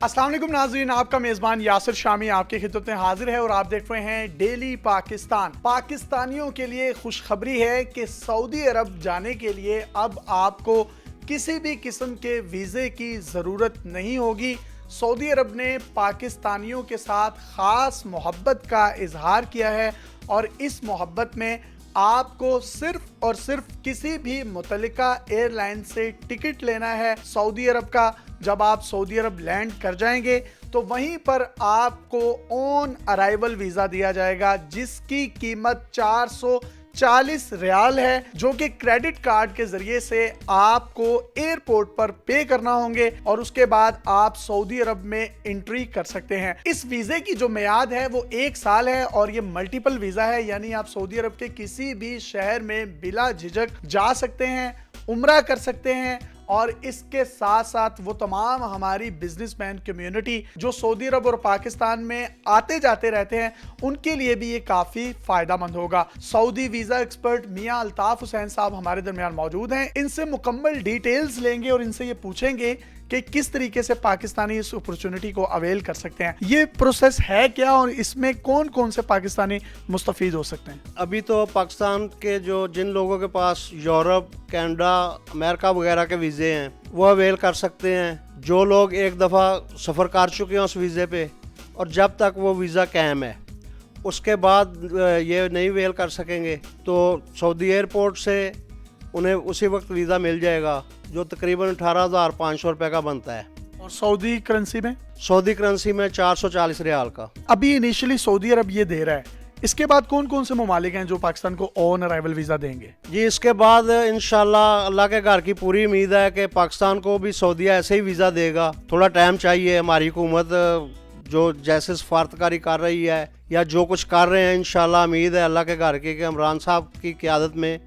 अस्सलाम वालेकुम नाज़रीन, आपका मेज़बान यासिर शामी आपकी खिदमत में हाजिर है और आप देख रहे हैं डेली पाकिस्तान। पाकिस्तानियों के लिए खुशखबरी है कि सऊदी अरब जाने के लिए अब आपको किसी भी किस्म के वीज़े की ज़रूरत नहीं होगी। सऊदी अरब ने पाकिस्तानियों के साथ ख़ास मोहब्बत का इजहार किया है और इस मोहब्बत में आपको सिर्फ और सिर्फ किसी भी मुतल्लिका एयरलाइन से टिकट लेना है सऊदी अरब का। जब आप सऊदी अरब लैंड कर जाएंगे तो वहीं पर आपको ऑन अराइवल वीज़ा दिया जाएगा जिसकी कीमत 440 रियाल है, जो कि क्रेडिट कार्ड के जरिए से आपको एयरपोर्ट पर पे करना होंगे और उसके बाद आप सऊदी अरब में एंट्री कर सकते हैं। इस वीज़े की जो मियाद है वो 1 साल है और ये मल्टीपल वीज़ा है, यानी आप सऊदी अरब के किसी भी शहर में बिला झिझक जा सकते हैं, उम्रा कर सकते हैं। और इसके साथ साथ वो तमाम हमारी बिजनेसमैन कम्युनिटी जो सऊदी अरब और पाकिस्तान में आते जाते रहते हैं उनके लिए भी ये काफ़ी फ़ायदेमंद होगा। सऊदी वीज़ा एक्सपर्ट मियां अल्ताफ हुसैन साहब हमारे दरमियान मौजूद हैं। इनसे मुकम्मल डिटेल्स लेंगे और इनसे ये पूछेंगे कि किस तरीके से पाकिस्तानी इस अपॉर्चुनिटी को अवेल कर सकते हैं। ये प्रोसेस है क्या और इसमें कौन कौन से पाकिस्तानी मुस्तफीद हो सकते हैं? अभी तो पाकिस्तान के जिन लोगों के पास यूरोप, कनाडा, अमेरिका वगैरह के वीज़े हैं वो अवेल कर सकते हैं। जो लोग एक दफ़ा सफ़र कर चुके हैं उस वीज़े पे और जब तक वो वीज़ा कायम है उसके बाद ये नहीं अवेल कर सकेंगे, तो सऊदी एयरपोर्ट से उन्हें उसी वक्त वीज़ा मिल जाएगा जो तकरीबन 18,500 रुपये का बनता है। और सऊदी करेंसी में? सऊदी करेंसी में 440 रियाल का अभी इनिशियली सऊदी अरब ये दे रहा है। इसके बाद कौन कौन से ममालिक हैं जो पाकिस्तान को ऑन अराइवल वीज़ा देंगे? जी, इसके बाद इंशाल्लाह अल्लाह के घर की पूरी उम्मीद है कि पाकिस्तान को भी सऊदीया ऐसे ही वीज़ा देगा। थोड़ा टाइम चाहिए, हमारी हुकूमत जो जैसे सफारतकारी कर रही है या जो कुछ कर रहे हैं, इंशाल्लाह उम्मीद है अल्लाह के घर की कि इमरान साहब की क़यादत में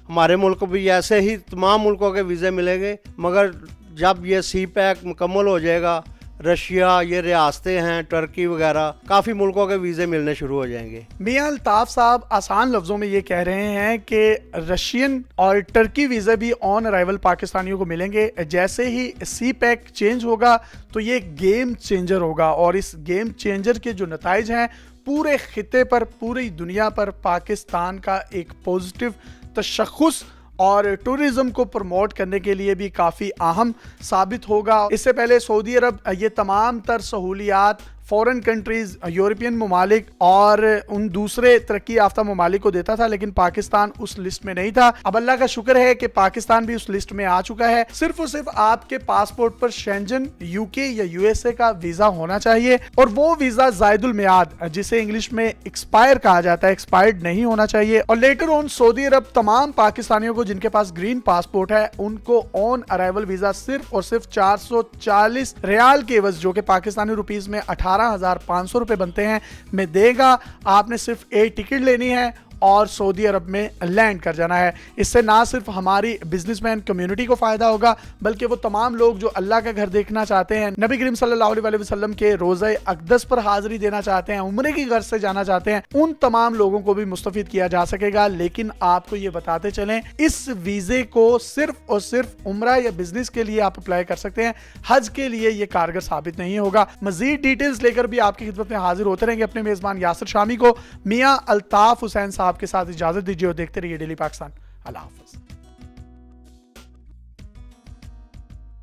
हमारे मुल्क को भी ऐसे ही तमाम मुल्कों के वीज़े मिलेंगे। मगर जब ये सी पैक मुकम्मल हो जाएगा, रशिया, ये रियासतें हैं, टर्की वगैरह, काफ़ी मुल्कों के वीज़े मिलने शुरू हो जाएंगे। मियां अल्ताफ साहब आसान लफ्ज़ों में ये कह रहे हैं कि रशियन और टर्की वीज़े भी ऑन अराइवल पाकिस्तानियों को मिलेंगे। जैसे ही सी पैक चेंज होगा तो ये गेम चेंजर होगा और इस गेम चेंजर के जो नताइज हैं पूरे खिते पर, पूरी दुनिया पर पाकिस्तान का एक पॉजिटिव तशख़्ख़ुस और टूरिज्म को प्रमोट करने के लिए भी काफ़ी अहम साबित होगा। इससे पहले सऊदी अरब ये तमाम तर सहूलियात फॉरेन कंट्रीज, यूरोपियन ममालिक और उन दूसरे तरक्की याफ्ता ममालिक को देता था, लेकिन पाकिस्तान उस लिस्ट में नहीं था। अब अल्लाह का शुक्र है कि पाकिस्तान भी उस लिस्ट में आ चुका है। सिर्फ और सिर्फ आपके पासपोर्ट पर शेंजन, यूके या यूएसए का वीजा होना चाहिए और वो वीजा जायदुल मियाद, जिसे इंग्लिश में एक्सपायर कहा जाता है, एक्सपायर्ड नहीं होना चाहिए। और लेटर ऑन सऊदी अरब तमाम पाकिस्तानियों को जिनके पास ग्रीन पासपोर्ट है उनको ऑन अराइवल वीजा सिर्फ और सिर्फ 440 रियाल के एवज, जो कि पाकिस्तानी रुपीज में 18,500 रुपए बनते हैं, में देगा। आपने सिर्फ एक टिकट लेनी है और सऊदी अरब में लैंड कर जाना है। इससे ना सिर्फ हमारी बिजनेसमैन कम्युनिटी को फायदा होगा बल्कि वो तमाम लोग जो अल्लाह का घर देखना चाहते हैं, नबी करीम सल्लल्लाहु अलैहि वसल्लम के रोज़े अक़दस पर हाजिरी देना चाहते हैं, उम्रे की गर्ज से जाना चाहते हैं, उन तमाम लोगों को भी मुस्तफीद किया जा सकेगा। लेकिन आपको ये बताते चलें, इस वीज़े को सिर्फ और सिर्फ उम्रा या बिजनेस के लिए आप अप्लाई कर सकते हैं, हज के लिए ये कारगर साबित नहीं होगा। मजीद डिटेल्स लेकर भी आपकी खिदमत में हाजिर होते रहेंगे। अपने मेज़बान यासिर शामी को मियां अल्ताफ हुसैन आपके साथ इजाजत दीजिए और देखते रहिए डेली पाकिस्तान। अल्लाह हाफ़िज़।